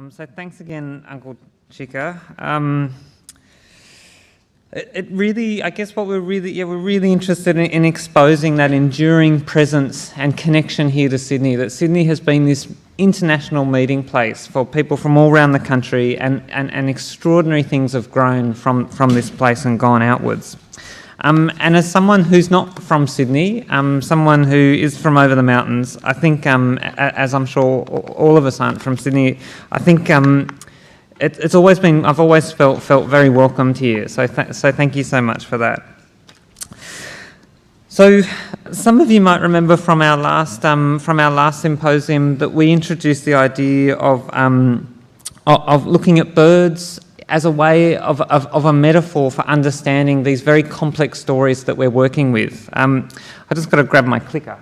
So thanks again, Uncle Chika. It really, I guess what we're really interested in exposing that enduring presence and connection here to Sydney, that Sydney has been this international meeting place for people from all around the country, and extraordinary things have grown from this place and gone outwards. And as someone who's not from Sydney, someone who is from over the mountains, I think, as I'm sure all of us aren't from Sydney, I think it's always been, I've always felt very welcomed here. So thank you so much for that. So some of you might remember from our last symposium that we introduced the idea of looking at birds as a way of a metaphor for understanding these very complex stories that we're working with. I just got to grab my clicker.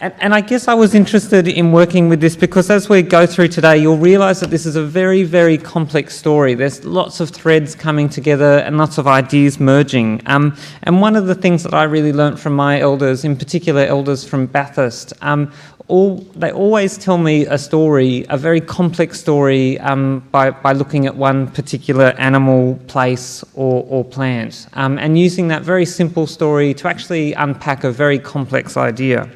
And I guess I was interested in working with this because as we go through today, you'll realise that this is a very, very complex story. There's lots of threads coming together and lots of ideas merging. And one of the things that I really learnt from my elders, in particular elders from Bathurst, they always tell me a story, a very complex story, by looking at one particular animal, place or plant, and using that very simple story to actually unpack a very complex idea.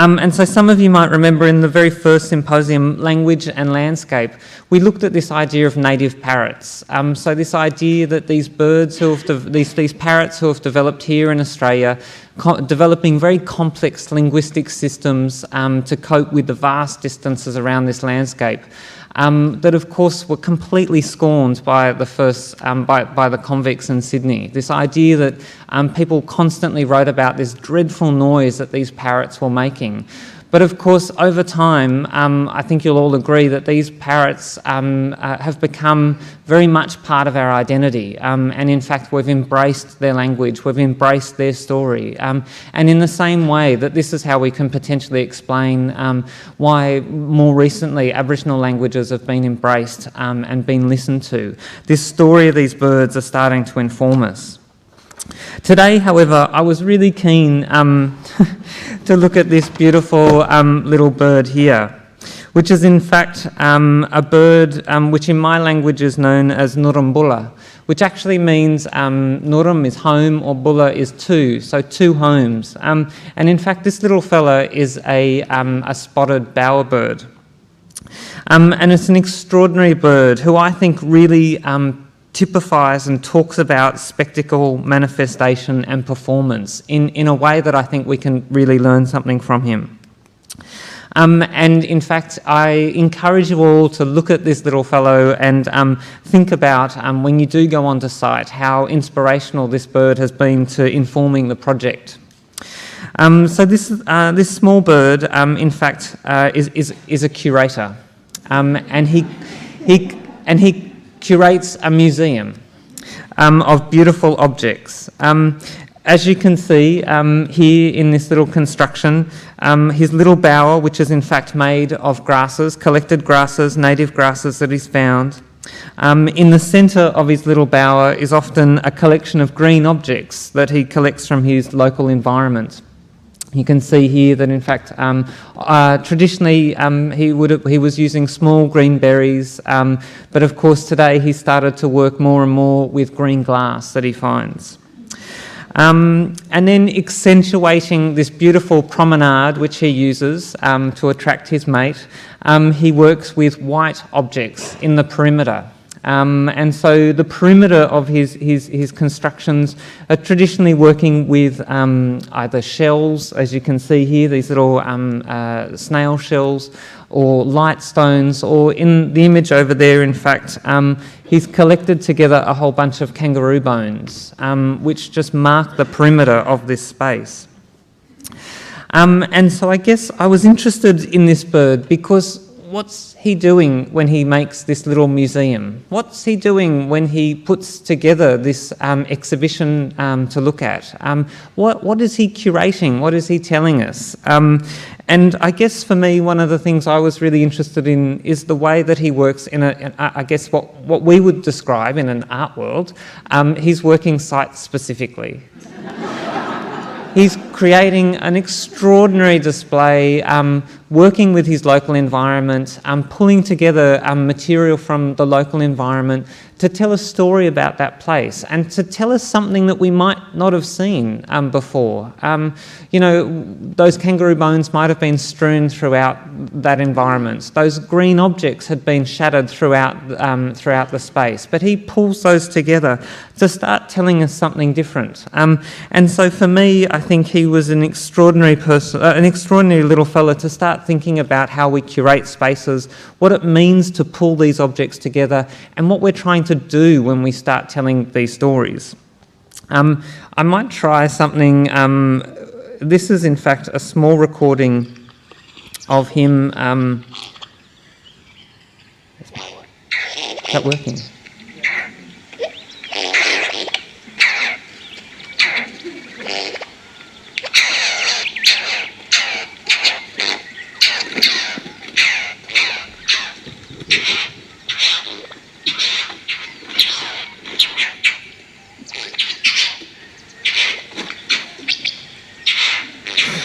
And so some of you might remember in the very first symposium, Language and Landscape, we looked at this idea of native parrots. So this idea that these birds these parrots who have developed here in Australia, developing very complex linguistic systems to cope with the vast distances around this landscape, that of course were completely scorned by the by the convicts in Sydney. This idea that people constantly wrote about this dreadful noise that these parrots were making. But of course, over time, I think you'll all agree that these parrots have become very much part of our identity. And in fact, we've embraced their language, we've embraced their story. And in the same way that this is how we can potentially explain why more recently Aboriginal languages have been embraced and been listened to. This story of these birds are starting to inform us. Today, however, I was really keen to look at this beautiful little bird here, which is in fact a bird which in my language is known as Nurumbula, which actually means Nurum is home or Bulla is two, so two homes. And in fact, this little fella is a spotted bowerbird. And it's an extraordinary bird who I think really typifies and talks about spectacle, manifestation and performance in a way that I think we can really learn something from him. And in fact, I encourage you all to look at this little fellow and think about, when you do go onto site, how inspirational this bird has been to informing the project. So this small bird, in fact, is a curator, and he curates a museum of beautiful objects. As you can see here in this little construction, his little bower, which is in fact made of grasses, collected grasses, native grasses that he's found. In the centre of his little bower is often a collection of green objects that he collects from his local environment. You can see here that in fact traditionally he was using small green berries, but of course today he started to work more and more with green glass that he finds. And then accentuating this beautiful promenade which he uses to attract his mate, he works with white objects in the perimeter. And so the perimeter of his constructions are traditionally working with either shells, as you can see here, these little snail shells, or light stones, or in the image over there, in fact, he's collected together a whole bunch of kangaroo bones, which just mark the perimeter of this space. And so I guess I was interested in this bird because what's he doing when he makes this little museum? What's he doing when he puts together this exhibition to look at? What is he curating? What is he telling us? And I guess for me, one of the things I was really interested in is the way that he works in I guess what we would describe in an art world. He's working site specifically. He's creating an extraordinary display working with his local environment, pulling together material from the local environment to tell a story about that place and to tell us something that we might not have seen before. You know, those kangaroo bones might have been strewn throughout that environment. Those green objects had been shattered throughout the space, but he pulls those together to start telling us something different. And so for me, I think he was an extraordinary person, an extraordinary little fella to start thinking about how we curate spaces, what it means to pull these objects together, and what we're trying to do when we start telling these stories. I might try something. This is in fact a small recording of him. Is that working?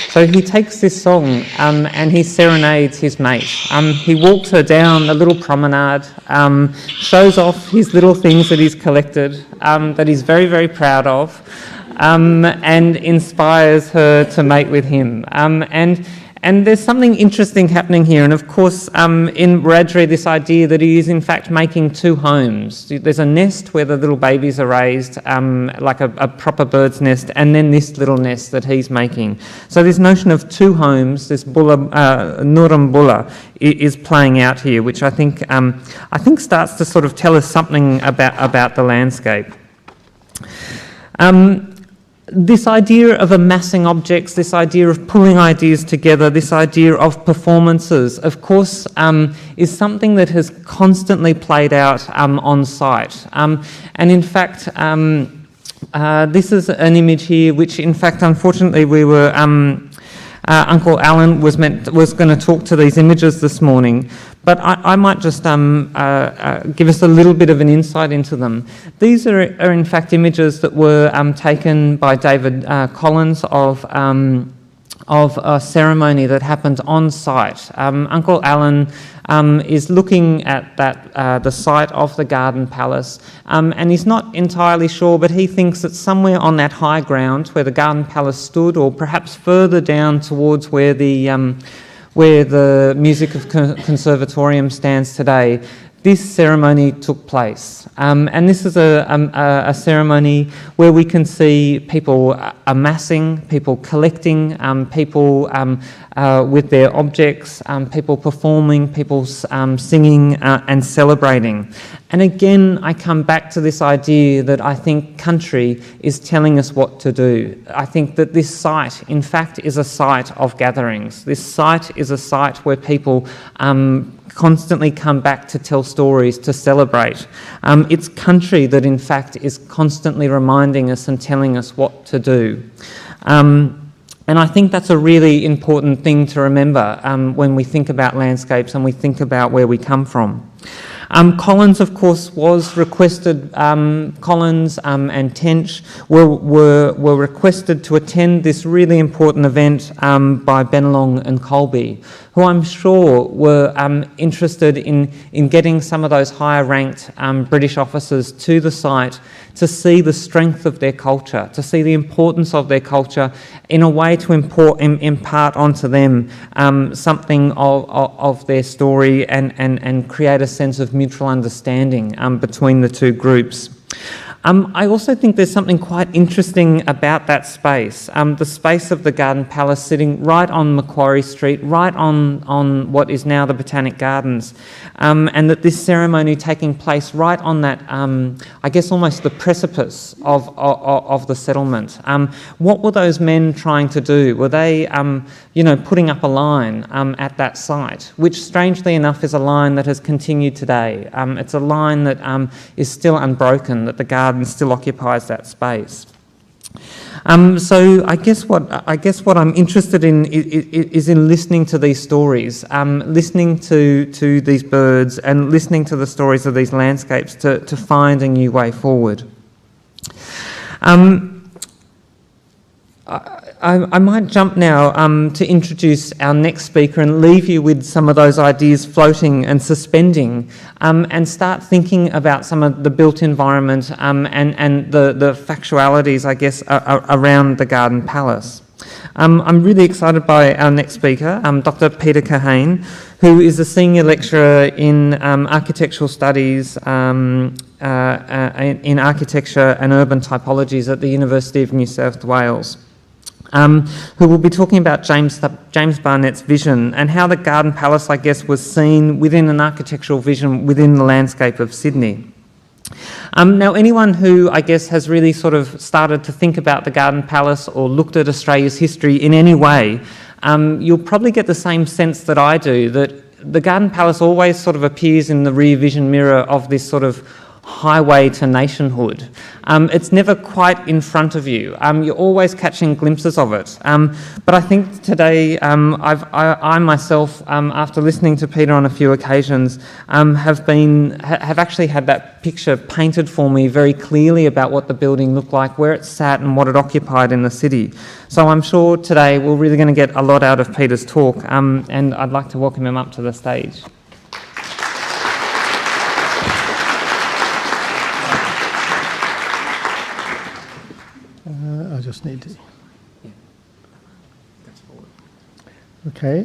So he takes this song and he serenades his mate. He walks her down a little promenade, shows off his little things that he's collected, that he's very, very proud of, and inspires her to mate with him. And there's something interesting happening here. And of course, in Wiradjuri, this idea that he is in fact making two homes. There's a nest where the little babies are raised, like a proper bird's nest, and then this little nest that he's making. So this notion of two homes, this bulla, Nuram Bulla, is playing out here, which I think starts to sort of tell us something about the landscape. This idea of amassing objects, this idea of pulling ideas together, this idea of performances, of course, is something that has constantly played out on site. And in fact, this is an image here, which in fact, unfortunately, we were... Uncle Alan was going to talk to these images this morning, but I might just give us a little bit of an insight into them. These are in fact images that were taken by David Collins of a ceremony that happened on site. Uncle Alan is looking at the site of the Garden Palace, and he's not entirely sure, but he thinks that somewhere on that high ground where the Garden Palace stood, or perhaps further down towards where the Music of Conservatorium stands today, this ceremony took place. And this is a ceremony where we can see people amassing, people collecting, people with their objects, people performing, people singing and celebrating. And again, I come back to this idea that I think country is telling us what to do. I think that this site, in fact, is a site of gatherings. This site is a site where people constantly come back to tell stories, to celebrate. It's country that in fact is constantly reminding us and telling us what to do. And I think that's a really important thing to remember when we think about landscapes and we think about where we come from. Collins, of course, was requested, Collins and Tench were requested to attend this really important event by Bennelong and Colby, who I'm sure were interested in getting some of those higher ranked British officers to the site to see the strength of their culture, to see the importance of their culture in a way to impart onto them something of their story and create a sense of mutual understanding between the two groups. I also think there's something quite interesting about that space, the space of the Garden Palace sitting right on Macquarie Street, right on what is now the Botanic Gardens, and that this ceremony taking place right on that, I guess almost the precipice of the settlement. What were those men trying to do? Were they, putting up a line at that site, which strangely enough is a line that has continued today. It's a line that is still unbroken, that the garden still occupies that space. So I guess what I'm interested in is in listening to these stories, listening to these birds and listening to the stories of these landscapes to find a new way forward. I might jump now to introduce our next speaker and leave you with some of those ideas floating and suspending, and start thinking about some of the built environment and the factualities, I guess, around the Garden Palace. I'm really excited by our next speaker, Dr. Peter Kohane, who is a senior lecturer in architectural studies, in architecture and urban typologies at the University of New South Wales. Who will be talking about James Barnet's vision and how the Garden Palace, I guess, was seen within an architectural vision within the landscape of Sydney. Now, anyone who, I guess, has really sort of started to think about the Garden Palace or looked at Australia's history in any way, you'll probably get the same sense that I do, that the Garden Palace always sort of appears in the rear vision mirror of this sort of highway to nationhood. It's never quite in front of you. You're always catching glimpses of it. But I think today, I myself, after listening to Peter on a few occasions, have actually had that picture painted for me very clearly about what the building looked like, where it sat, and what it occupied in the city. So I'm sure today we're really going to get a lot out of Peter's talk, and I'd like to welcome him up to the stage. I just need to. Okay,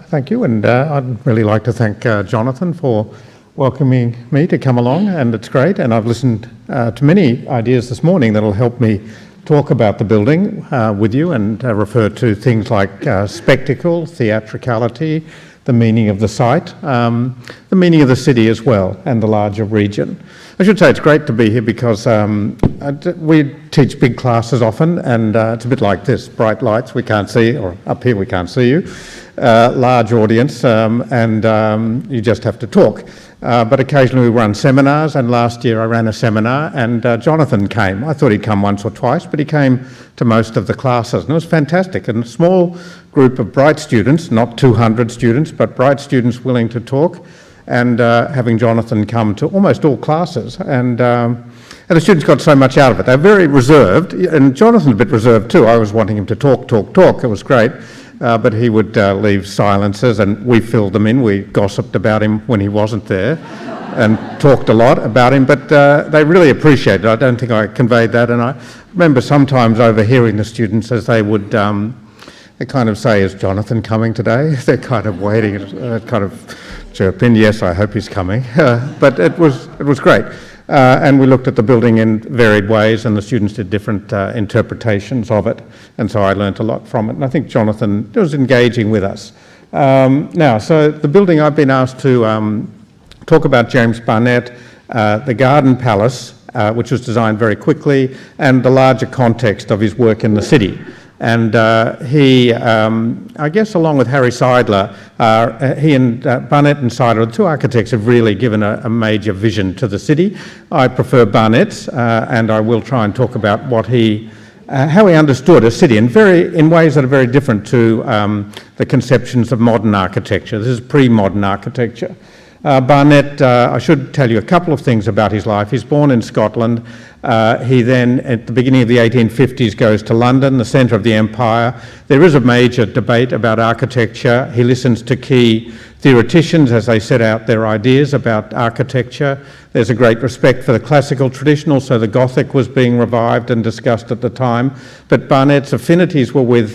thank you, and I'd really like to thank Jonathan for welcoming me to come along, and it's great, and I've listened to many ideas this morning that'll help me talk about the building with you and refer to things like spectacle, theatricality, the meaning of the site, the meaning of the city as well, and the larger region. I should say it's great to be here because we teach big classes often, and it's a bit like this, bright lights, we can't see, or up here we can't see you, large audience, and you just have to talk. But occasionally we run seminars, and last year I ran a seminar, and Jonathan came. I thought he'd come once or twice, but he came to most of the classes, and it was fantastic. And a small group of bright students, not 200 students, but bright students willing to talk, and having Jonathan come to almost all classes. And the students got so much out of it. They're very reserved, and Jonathan's a bit reserved too. I was wanting him to talk. It was great. But he would leave silences, and we filled them in. We gossiped about him when he wasn't there and talked a lot about him, but they really appreciated it. I don't think I conveyed that, and I remember sometimes overhearing the students as they would they kind of say, "Is Jonathan coming today?" They're kind of waiting, kind of chirp in, "Yes, I hope he's coming." But it was great. And we looked at the building in varied ways, and the students did different interpretations of it, and so I learnt a lot from it. And I think Jonathan was engaging with us. Now, so the building, I've been asked to talk about James Barnet, the Garden Palace, which was designed very quickly, and the larger context of his work in the city. And he, I guess along with Harry Seidler, he and Barnet and Seidler, the two architects, have really given a major vision to the city. I prefer Barnet's, and I will try and talk about what how he understood a city in ways that are very different to the conceptions of modern architecture. This is pre-modern architecture. Barnet, I should tell you a couple of things about his life. He's born in Scotland. He then, at the beginning of the 1850s, goes to London, the centre of the empire. There is a major debate about architecture. He listens to key theoreticians as they set out their ideas about architecture. There's a great respect for the classical tradition. Also, the Gothic was being revived and discussed at the time. But Barnet's affinities were with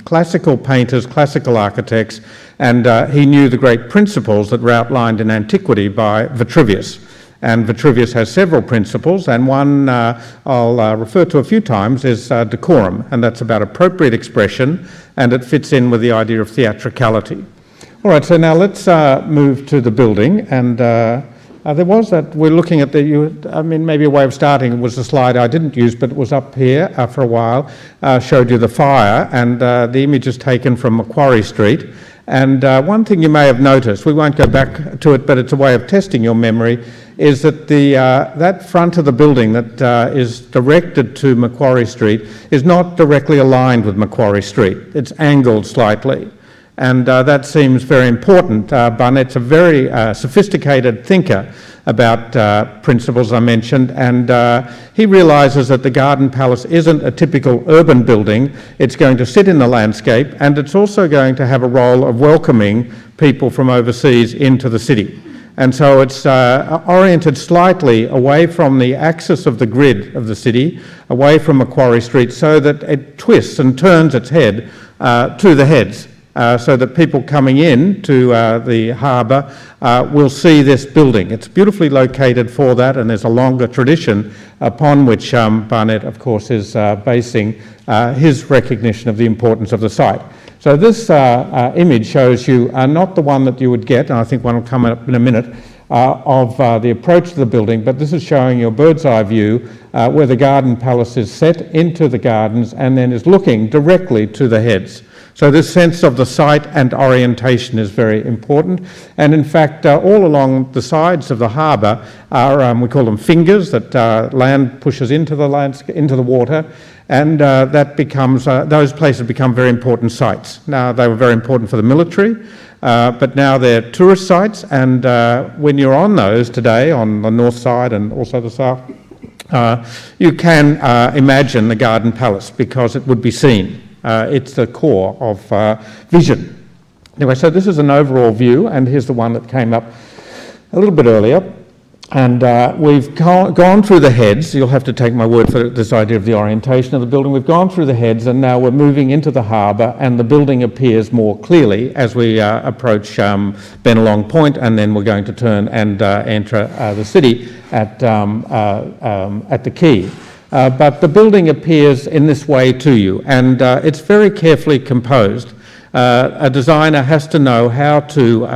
classical painters, classical architects, and he knew the great principles that were outlined in antiquity by Vitruvius. And Vitruvius has several principles, and one I'll refer to a few times is decorum, and that's about appropriate expression, and it fits in with the idea of theatricality. All right, so now let's move to the building, and there was that, we're looking at maybe a way of starting was a slide I didn't use, but it was up here for a while, showed you the fire, and the image is taken from Macquarie Street. And one thing you may have noticed, we won't go back to it, but it's a way of testing your memory, is that that front of the building that is directed to Macquarie Street is not directly aligned with Macquarie Street. It's angled slightly. And that seems very important. Barnet's a very sophisticated thinker, about principles I mentioned, and he realises that the Garden Palace isn't a typical urban building. It's going to sit in the landscape, and it's also going to have a role of welcoming people from overseas into the city. And so it's oriented slightly away from the axis of the grid of the city, away from Macquarie Street, so that it twists and turns its head to the heads, so that people coming in to the harbour will see this building. It's beautifully located for that, and there's a longer tradition upon which Barnet, of course, is basing his recognition of the importance of the site. So this image shows you not the one that you would get, and I think one will come up in a minute, of the approach to the building, but this is showing you a bird's eye view where the Garden Palace is set into the gardens and then is looking directly to the heads. So this sense of the site and orientation is very important. And in fact, all along the sides of the harbour are, we call them fingers, that land pushes into the water, and that becomes, those places become very important sites. Now, they were very important for the military, but now they're tourist sites, and when you're on those today, on the north side and also the south, you can imagine the Garden Palace because it would be seen. It's the core of vision. Anyway, so this is an overall view, and here's the one that came up a little bit earlier. And we've gone through the heads. You'll have to take my word for this idea of the orientation of the building. We've gone through the heads, and now we're moving into the harbour, and the building appears more clearly as we approach Bennelong Point, and then we're going to turn and enter the city at the quay. But the building appears in this way to you, and it's very carefully composed. A designer has to know how to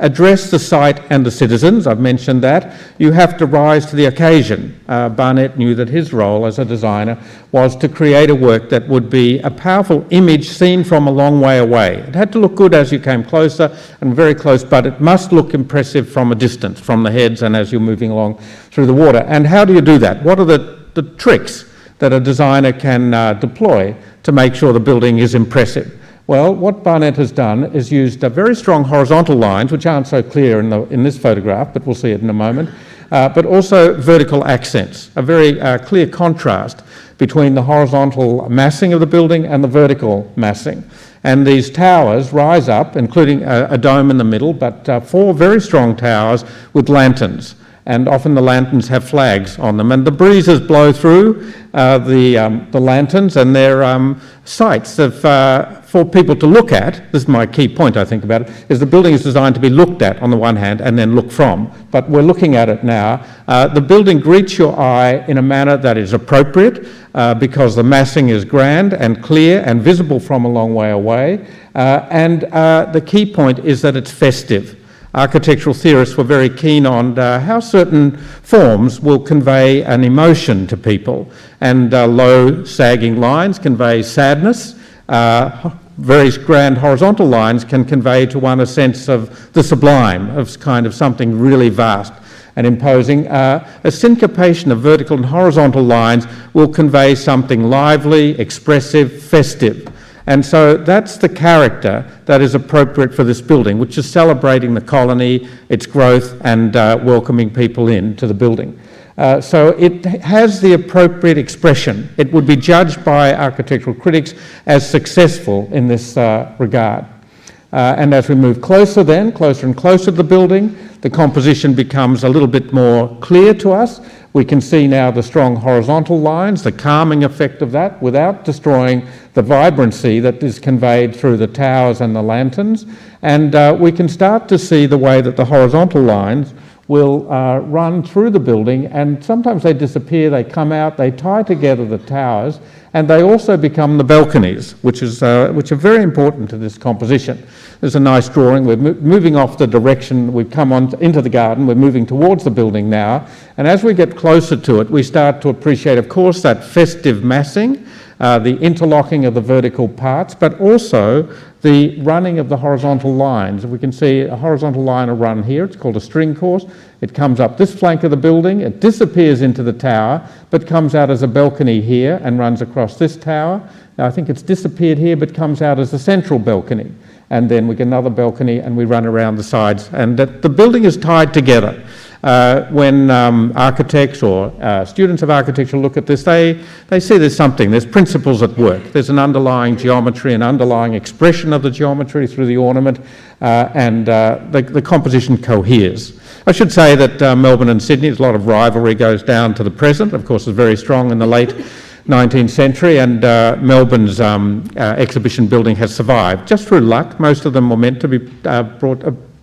address the site and the citizens. I've mentioned that. You have to rise to the occasion. Barnet knew that his role as a designer was to create a work that would be a powerful image seen from a long way away. It had to look good as you came closer and very close, but it must look impressive from a distance, from the heads and as you're moving along through the water. And how do you do that? What are the tricks that a designer can deploy to make sure the building is impressive? Well, what Barnet has done is used very strong horizontal lines, which aren't so clear in this photograph, but we'll see it in a moment, but also vertical accents, a very clear contrast between the horizontal massing of the building and the vertical massing. And these towers rise up, including a dome in the middle, but 4 very strong towers with lanterns. And often the lanterns have flags on them, and the breezes blow through the lanterns, and they're sites for people to look at. This is my key point, I think, about it, is the building is designed to be looked at on the one hand and then look from, but we're looking at it now. The building greets your eye in a manner that is appropriate because the massing is grand and clear and visible from a long way away, and the key point is that it's festive. Architectural theorists were very keen on how certain forms will convey an emotion to people, and low sagging lines convey sadness. Very grand horizontal lines can convey to one a sense of the sublime, of kind of something really vast and imposing. A syncopation of vertical and horizontal lines will convey something lively, expressive, festive. And so that's the character that is appropriate for this building, which is celebrating the colony, its growth, and welcoming people into the building. So it has the appropriate expression. It would be judged by architectural critics as successful in this regard. And as we move closer and closer to the building, the composition becomes a little bit more clear to us. We can see now the strong horizontal lines, the calming effect of that, without destroying the vibrancy that is conveyed through the towers and the lanterns. And we can start to see the way that the horizontal lines will run through the building, and sometimes they disappear, they come out, they tie together the towers, and they also become the balconies, which are very important to this composition. There's a nice drawing. We're moving off the direction. We've come on into the garden. We're moving towards the building now. And as we get closer to it, we start to appreciate, of course, that festive massing, the interlocking of the vertical parts, but also the running of the horizontal lines. We can see a horizontal line will run here. It's called a string course. It comes up this flank of the building. It disappears into the tower, but comes out as a balcony here and runs across this tower. Now, I think it's disappeared here, but comes out as a central balcony. And then we get another balcony and we run around the sides. And the building is tied together. When architects or students of architecture look at this, they see there's something, there's principles at work. There's an underlying geometry, an underlying expression of the geometry through the ornament, and the composition coheres. I should say that Melbourne and Sydney, there's a lot of rivalry goes down to the present. Of course, it's very strong in the late 19th century, and Melbourne's exhibition building has survived just through luck. Most of them were meant to be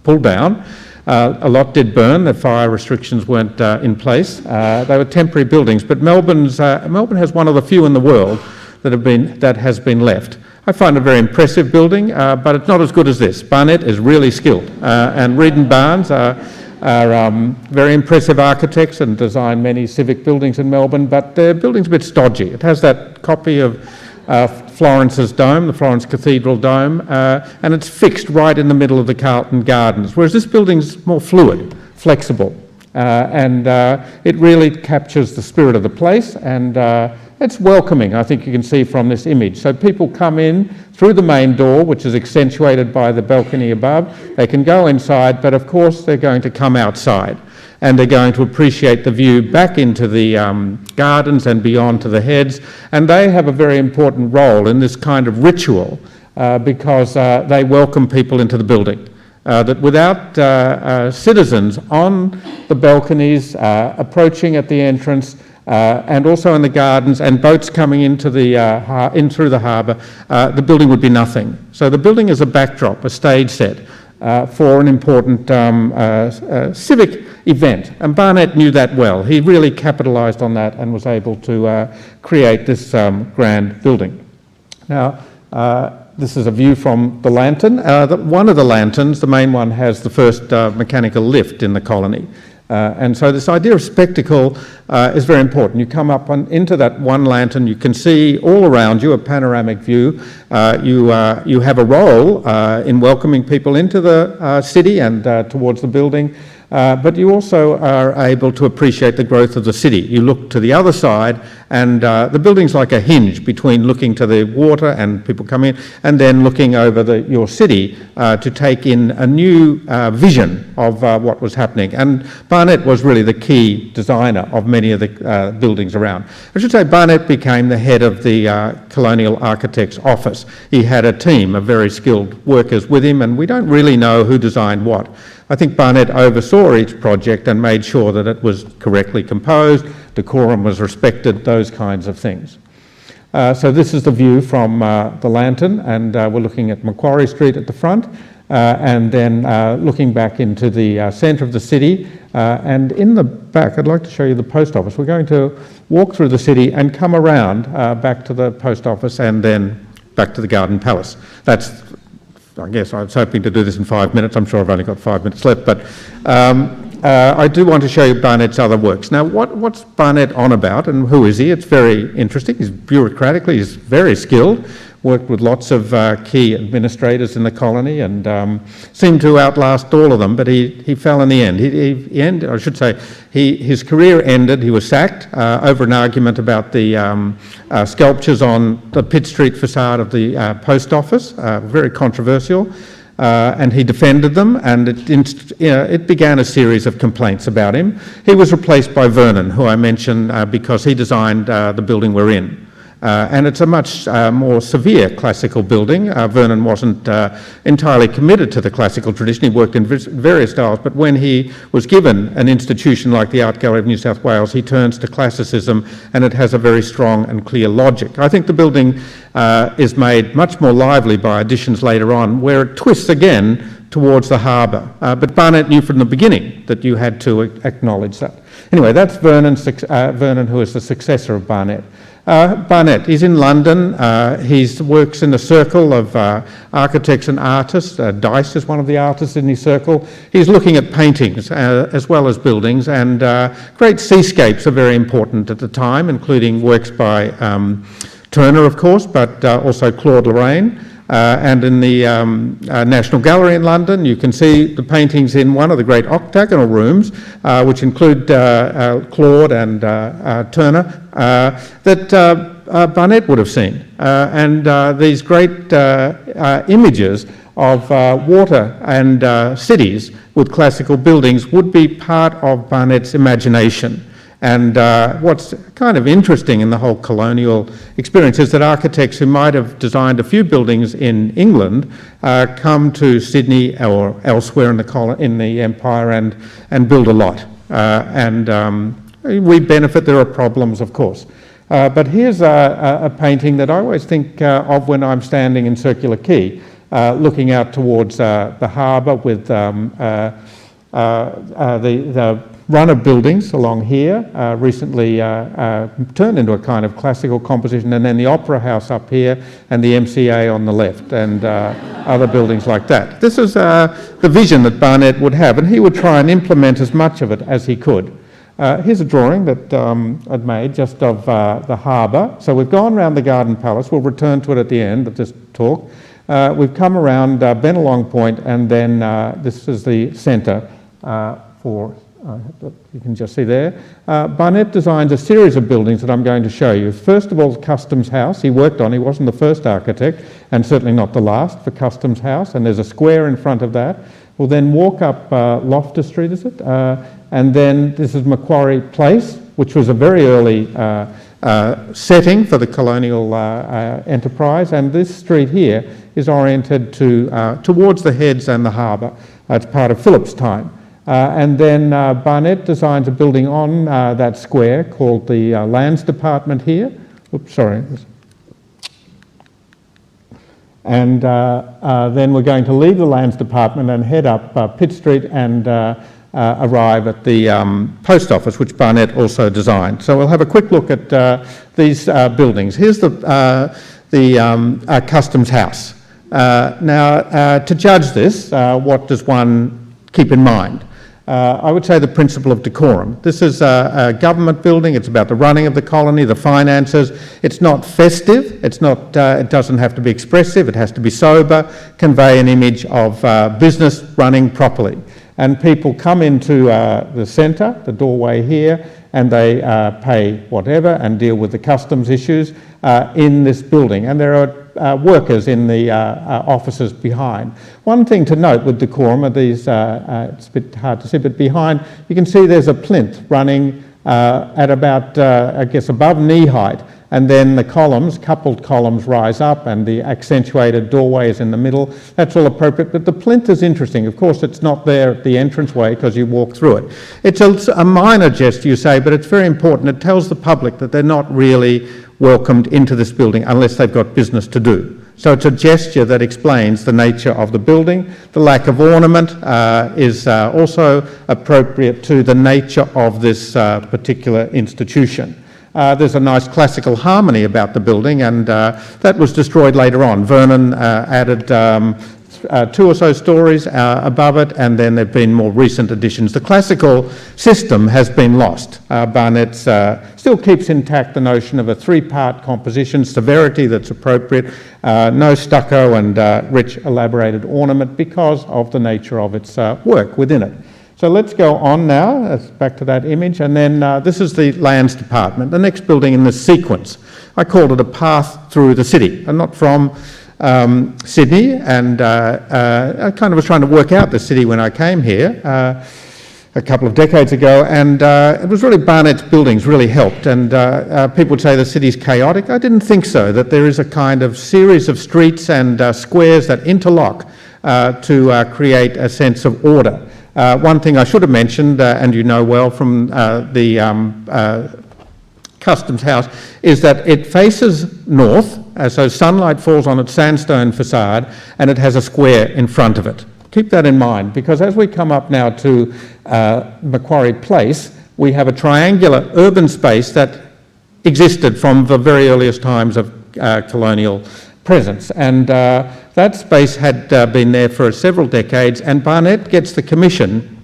pulled down. A lot did burn. The fire restrictions weren't in place. They were temporary buildings, but Melbourne has one of the few in the world that has been left. I find it a very impressive building, but it's not as good as this. Barnet is really skilled, and Reed and Barnes are very impressive architects and design many civic buildings in Melbourne, but their building's a bit stodgy. It has that copy of Florence's dome, the Florence Cathedral dome, and it's fixed right in the middle of the Carlton Gardens, whereas this building's more fluid, flexible, and it really captures the spirit of the place, and it's welcoming, I think you can see from this image. So people come in through the main door, which is accentuated by the balcony above. They can go inside, but of course they're going to come outside, and they're going to appreciate the view back into the gardens and beyond to the heads. And they have a very important role in this kind of ritual because they welcome people into the building. That without citizens on the balconies, approaching at the entrance, and also in the gardens and boats coming into in through the harbour, the building would be nothing. So the building is a backdrop, a stage set for an important civic event, and Barnet knew that well. He really capitalised on that and was able to create this grand building. Now, this is a view from the lantern. One of the lanterns, the main one, has the first mechanical lift in the colony. And so this idea of spectacle is very important. You come up into that one lantern, you can see all around you a panoramic view. You have a role in welcoming people into the city and towards the building, but you also are able to appreciate the growth of the city. You look to the other side, and the building's like a hinge between looking to the water and people coming in, and then looking over your city to take in a new vision of what was happening. And Barnet was really the key designer of many of the buildings around. I should say Barnet became the head of the Colonial Architect's office. He had a team of very skilled workers with him, and we don't really know who designed what. I think Barnet oversaw each project and made sure that it was correctly composed, decorum was respected, those kinds of things. So this is the view from the lantern, and we're looking at Macquarie Street at the front, and then looking back into the centre of the city. And in the back, I'd like to show you the post office. We're going to walk through the city and come around back to the post office and then back to the Garden Palace. I guess I was hoping to do this in 5 minutes. I'm sure I've only got 5 minutes left, but I do want to show you Barnet's other works. Now, what's Barnet on about, and who is he? It's very interesting. He's bureaucratically, he's very skilled, worked with lots of key administrators in the colony, and seemed to outlast all of them, but he fell in the end. He ended, I should say, his career ended. He was sacked over an argument about the sculptures on the Pitt Street facade of the post office, very controversial. And he defended them, and it began a series of complaints about him. He was replaced by Vernon, who I mentioned because he designed the building we're in. And it's a much more severe classical building. Vernon wasn't entirely committed to the classical tradition. He worked in various styles, but when he was given an institution like the Art Gallery of New South Wales, he turns to classicism, and it has a very strong and clear logic. I think the building is made much more lively by additions later on, where it twists again towards the harbour. But Barnet knew from the beginning that you had to acknowledge that. Anyway, that's Vernon, who is the successor of Barnet. Barnet, he's in London. He works in a circle of architects and artists. Dice is one of the artists in his circle. He's looking at paintings as well as buildings, and great seascapes are very important at the time, including works by Turner, of course, but also Claude Lorraine. And in the National Gallery in London, you can see the paintings in one of the great octagonal rooms, which include Claude and Turner, that Barnet would have seen. And these great images of water and cities with classical buildings would be part of Barnet's imagination. And what's kind of interesting in the whole colonial experience is that architects who might have designed a few buildings in England come to Sydney or elsewhere in the empire and build a lot. We benefit. There are problems, of course. But here's a painting that I always think of when I'm standing in Circular Quay, looking out towards the harbour with the run of buildings along here, recently turned into a kind of classical composition, and then the Opera House up here and the MCA on the left, and other buildings like that. This is the vision that Barnet would have, and he would try and implement as much of it as he could. Here's a drawing that I'd made just of the harbour. So we've gone around the Garden Palace. We'll return to it at the end of this talk. We've come around Bennelong Point, and then this is the centre for, you can just see there. Barnet designs a series of buildings that I'm going to show you. First of all, Customs House he worked on. He wasn't the first architect, and certainly not the last, for Customs House, and there's a square in front of that. We'll then walk up Loftus Street, is it? And then this is Macquarie Place, which was a very early setting for the colonial enterprise, and this street here is oriented towards the heads and the harbour. It's part of Phillip's time. And then Barnet designs a building on that square called the Lands Department here. Oops, sorry. And then we're going to leave the Lands Department and head up Pitt Street and arrive at the post office, which Barnet also designed. So we'll have a quick look at these buildings. Here's the Customs House. Now, to judge this, what does one keep in mind? I would say the principle of decorum. This is a government building. It's about the running of the colony, the finances. It's not festive. It's not. It doesn't have to be expressive. It has to be sober, convey an image of business running properly. And people come into the centre, the doorway here, and they pay whatever and deal with the customs issues in this building. And there are workers in the offices behind. One thing to note with decorum are these, it's a bit hard to see, but behind you can see there's a plinth running at about, I guess, above knee height. And then the columns, coupled columns, rise up, and the accentuated doorway is in the middle. That's all appropriate, but the plinth is interesting. Of course, it's not there at the entranceway because you walk through it. It's a minor gesture, you say, but it's very important. It tells the public that they're not really welcomed into this building unless they've got business to do. So it's a gesture that explains the nature of the building. The lack of ornament is also appropriate to the nature of this particular institution. There's a nice classical harmony about the building, and that was destroyed later on. Vernon added 2 or so stories above it, and then there have been more recent additions. The classical system has been lost. Barnet still keeps intact the notion of a 3-part composition, severity that's appropriate, no stucco and rich elaborated ornament because of the nature of its work within it. So let's go on now, back to that image, and then this is the Lands Department, the next building in this sequence. I called it a path through the city, and not from Sydney, and I kind of was trying to work out the city when I came here a couple of decades ago, and it was really Barnet's buildings really helped, and people would say the city's chaotic. I didn't think so, that there is a kind of series of streets and squares that interlock to create a sense of order. One thing I should have mentioned, and you know well from the Customs House, is that it faces north, so sunlight falls on its sandstone facade, and it has a square in front of it. Keep that in mind, because as we come up now to Macquarie Place, we have a triangular urban space that existed from the very earliest times of colonial presence, and that space had been there for several decades, and Barnet gets the commission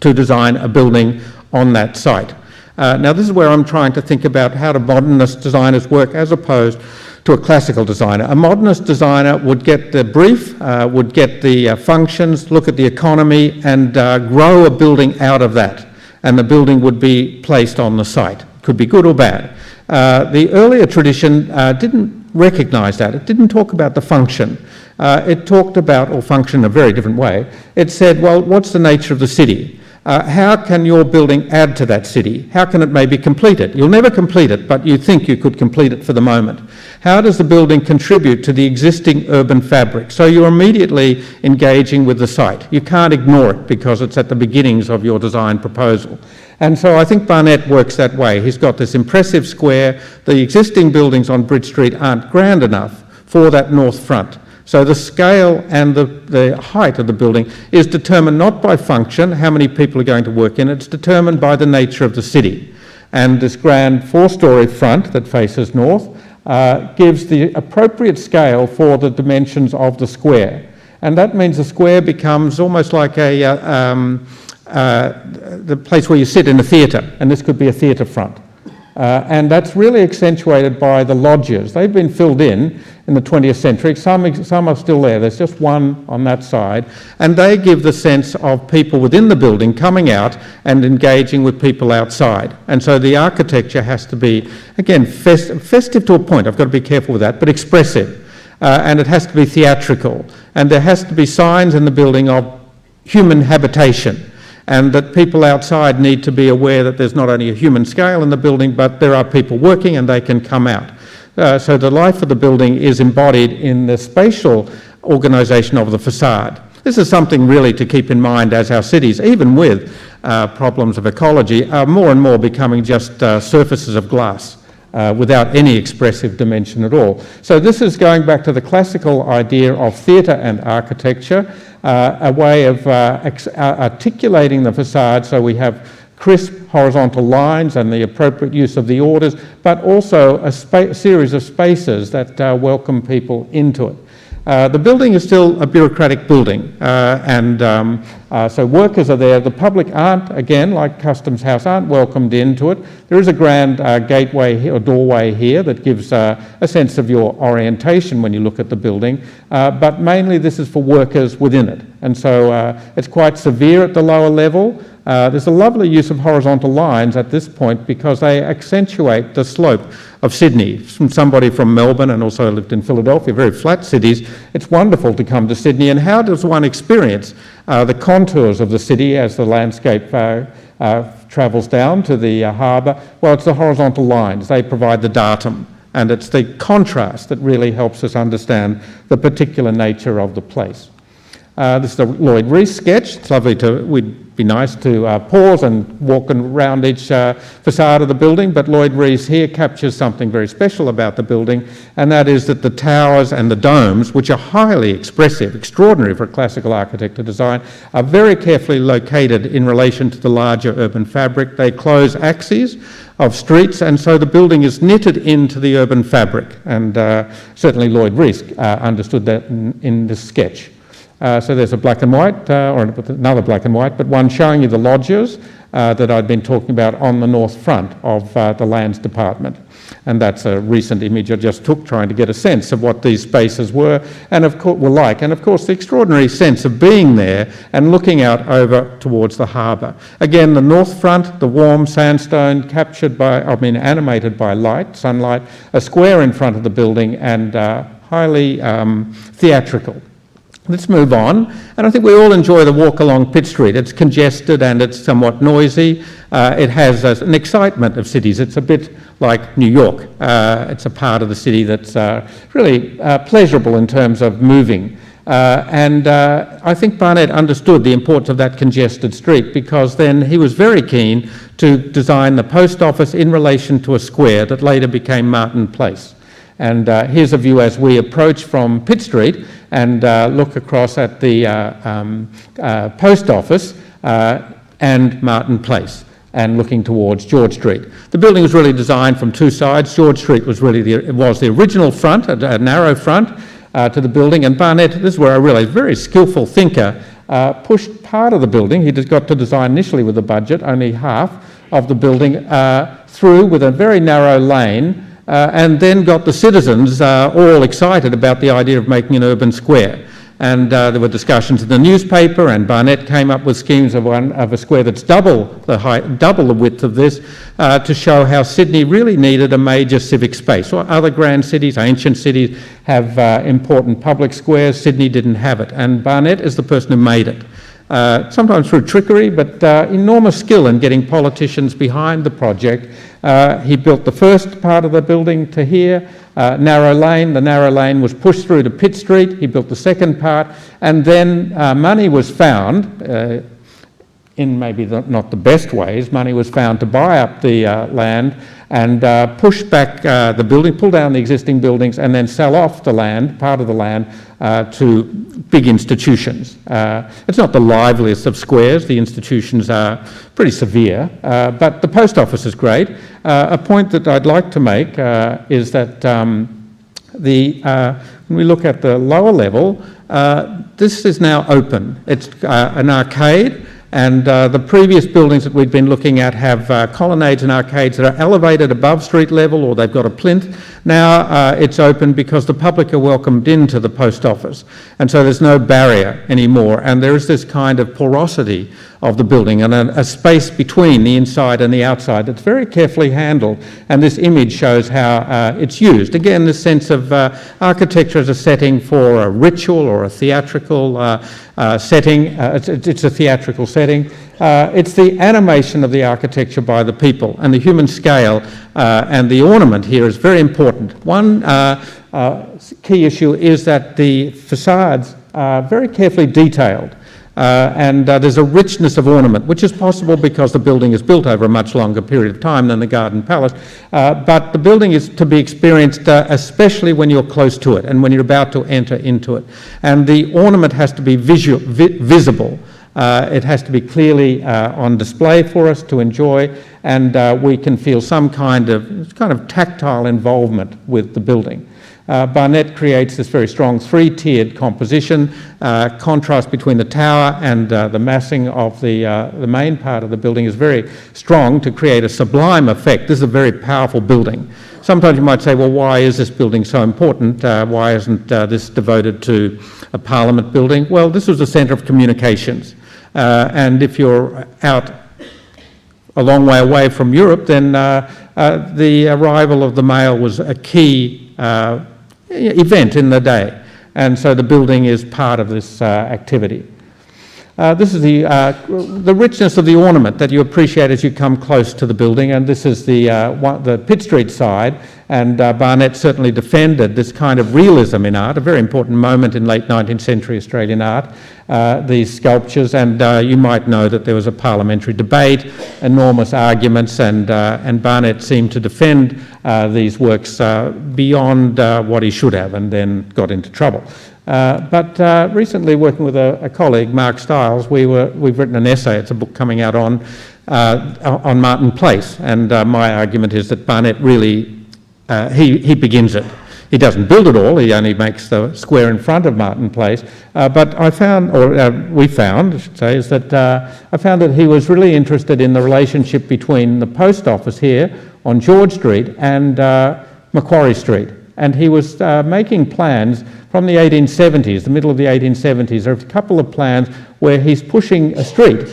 to design a building on that site. Now this is where I'm trying to think about how do modernist designers work as opposed to a classical designer. A modernist designer would get the brief, would get the functions, look at the economy, and grow a building out of that. And the building would be placed on the site. Could be good or bad. The earlier tradition didn't recognise that. It didn't talk about the function. It talked about, or function in a very different way. It said, well, what's the nature of the city? How can your building add to that city? How can it maybe complete it? You'll never complete it, but you think you could complete it for the moment. How does the building contribute to the existing urban fabric? So you're immediately engaging with the site. You can't ignore it because it's at the beginnings of your design proposal. And so I think Barnet works that way. He's got this impressive square. The existing buildings on Bridge Street aren't grand enough for that north front. So the scale and the height of the building is determined not by function, how many people are going to work in it, it's determined by the nature of the city. And this grand 4-storey front that faces north gives the appropriate scale for the dimensions of the square. And that means the square becomes almost like the place where you sit in a theatre, and this could be a theatre front. And that's really accentuated by the loggias. They've been filled in the 20th century. Some are still there. There's just one on that side. And they give the sense of people within the building coming out and engaging with people outside. And so the architecture has to be, again, festive to a point. I've got to be careful with that, but expressive. And it has to be theatrical. And there has to be signs in the building of human habitation. And that people outside need to be aware that there's not only a human scale in the building, but there are people working and they can come out. So the life of the building is embodied in the spatial organisation of the facade. This is something really to keep in mind as our cities, even with problems of ecology, are more and more becoming just surfaces of glass. Without any expressive dimension at all. So this is going back to the classical idea of theatre and architecture, a way of articulating the facade so we have crisp horizontal lines and the appropriate use of the orders, but also a series of spaces that welcome people into it. The building is still a bureaucratic building, so workers are there. The public aren't, again, like Customs House, aren't welcomed into it. There is a grand gateway or doorway here that gives a sense of your orientation when you look at the building, but mainly this is for workers within it. And so it's quite severe at the lower level. There's a lovely use of horizontal lines at this point because they accentuate the slope of Sydney. From somebody from Melbourne and also lived in Philadelphia, very flat cities, it's wonderful to come to Sydney. And how does one experience the contours of the city as the landscape travels down to the harbour? Well, it's the horizontal lines. They provide the datum. And it's the contrast that really helps us understand the particular nature of the place. This is a Lloyd Rees sketch. It's lovely we'd be nice to pause and walk around each facade of the building, but Lloyd Rees here captures something very special about the building, and that is that the towers and the domes, which are highly expressive, extraordinary for a classical architect to design, are very carefully located in relation to the larger urban fabric. They close axes of streets, and so the building is knitted into the urban fabric, and certainly Lloyd Rees understood that in this sketch. So there's a black and white, or another black and white, but one showing you the lodges that I'd been talking about on the north front of the Lands Department. And that's a recent image I just took trying to get a sense of what these spaces were and of course were like. And of course the extraordinary sense of being there and looking out over towards the harbour. Again, the north front, the warm sandstone animated by light, sunlight, a square in front of the building and highly theatrical. Let's move on, and I think we all enjoy the walk along Pitt Street. It's congested and it's somewhat noisy. It has an excitement of cities. It's a bit like New York. It's a part of the city that's really pleasurable in terms of moving. I think Barnet understood the importance of that congested street because then he was very keen to design the post office in relation to a square that later became Martin Place. And here's a view as we approach from Pitt Street and look across at the post office and Martin Place and looking towards George Street. The building was really designed from two sides. George Street was really the original front, a narrow front to the building, and Barnet, this is where I realised, very skillful thinker, pushed part of the building. He just got to design initially with a budget, only half, of the building through with a very narrow lane, and then got the citizens all excited about the idea of making an urban square. And there were discussions in the newspaper, and Barnet came up with schemes of a square that's double the height, double the width of this, to show how Sydney really needed a major civic space. Or other grand cities, ancient cities, have important public squares. Sydney didn't have it, and Barnet is the person who made it. Sometimes through trickery, but enormous skill in getting politicians behind the project. He built the first part of the building to here, narrow lane. The narrow lane was pushed through to Pitt Street. He built the second part, and then money was found, in maybe not the best ways, money was found to buy up the land and push back the building, pull down the existing buildings, and then sell off the land, part of the land, to big institutions. It's not the liveliest of squares. The institutions are pretty severe, but the post office is great. A point that I'd like to make is that when we look at the lower level, this is now open. It's an arcade. And the previous buildings that we've been looking at have colonnades and arcades that are elevated above street level, or they've got a plinth. Now it's open because the public are welcomed into the post office, and so there's no barrier anymore, and there is this kind of porosity of the building and a space between the inside and the outside that's very carefully handled, and this image shows how it's used. Again, this sense of architecture as a setting for a ritual or a theatrical setting. It's a theatrical setting. It's the animation of the architecture by the people, and the human scale and the ornament here is very important. One key issue is that the facades are very carefully detailed. And there's a richness of ornament, which is possible because the building is built over a much longer period of time than the Garden Palace. But the building is to be experienced especially when you're close to it and when you're about to enter into it. And the ornament has to be visible. It has to be clearly on display for us to enjoy, and we can feel some kind of tactile involvement with the building. Barnet creates this very strong three-tiered composition, contrast between the tower and the massing of the main part of the building is very strong to create a sublime effect. This is a very powerful building. Sometimes you might say, well, why is this building so important? Why isn't this devoted to a parliament building? Well, this was a centre of communications. And if you're out a long way away from Europe, then the arrival of the mail was a key event in the day, and so the building is part of this activity. This is the richness of the ornament that you appreciate as you come close to the building, and this is the Pitt Street side, and Barnet certainly defended this kind of realism in art, a very important moment in late 19th century Australian art, these sculptures, and you might know that there was a parliamentary debate, enormous arguments, and Barnet seemed to defend these works beyond what he should have, and then got into trouble. But recently, working with a colleague, Mark Stiles, we've written an essay. It's a book coming out on Martin Place, and my argument is that Barnet really he begins it. He doesn't build it all. He only makes the square in front of Martin Place. But I found, or we found, I should say, is that I found that he was really interested in the relationship between the post office here on George Street and Macquarie Street. And he was making plans from the 1870s, the middle of the 1870s. There are a couple of plans where he's pushing a street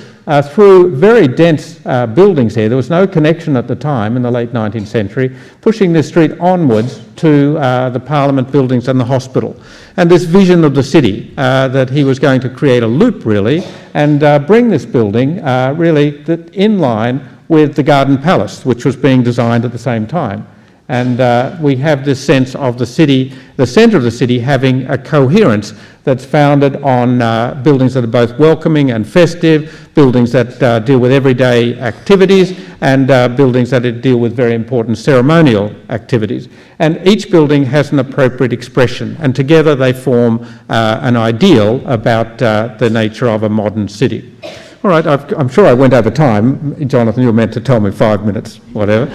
through very dense buildings here. There was no connection at the time in the late 19th century, pushing this street onwards to the Parliament buildings and the hospital. And this vision of the city, that he was going to create a loop really, and bring this building really in line with the Garden Palace, which was being designed at the same time. And we have this sense of the city, the centre of the city, having a coherence that's founded on buildings that are both welcoming and festive, buildings that deal with everyday activities, and buildings that deal with very important ceremonial activities. And each building has an appropriate expression, and together they form an ideal about the nature of a modern city. All right, I'm sure I went over time. Jonathan, you were meant to tell me 5 minutes, whatever.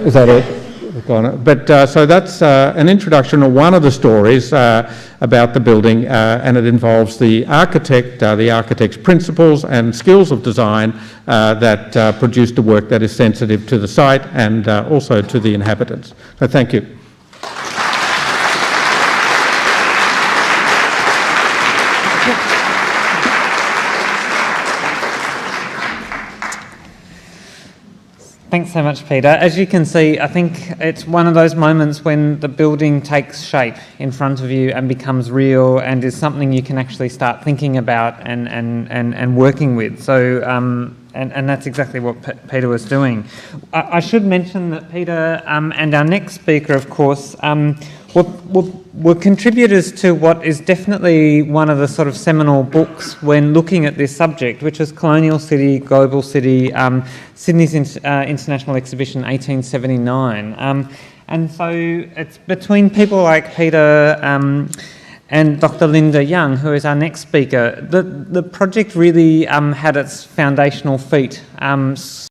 Is that it? gone. But so that's an introduction of one of the stories about the building, and it involves the architect's principles and skills of design that produced a work that is sensitive to the site and also to the inhabitants. So thank you. Thanks so much, Peter. As you can see, I think it's one of those moments when the building takes shape in front of you and becomes real and is something you can actually start thinking about and working with. So, and that's exactly what Peter was doing. I should mention that Peter and our next speaker, of course, were contributors to what is definitely one of the sort of seminal books when looking at this subject, which is Colonial City, Global City, Sydney's International Exhibition 1879. And so it's between people like Peter and Dr. Linda Young, who is our next speaker. The project really had its foundational feet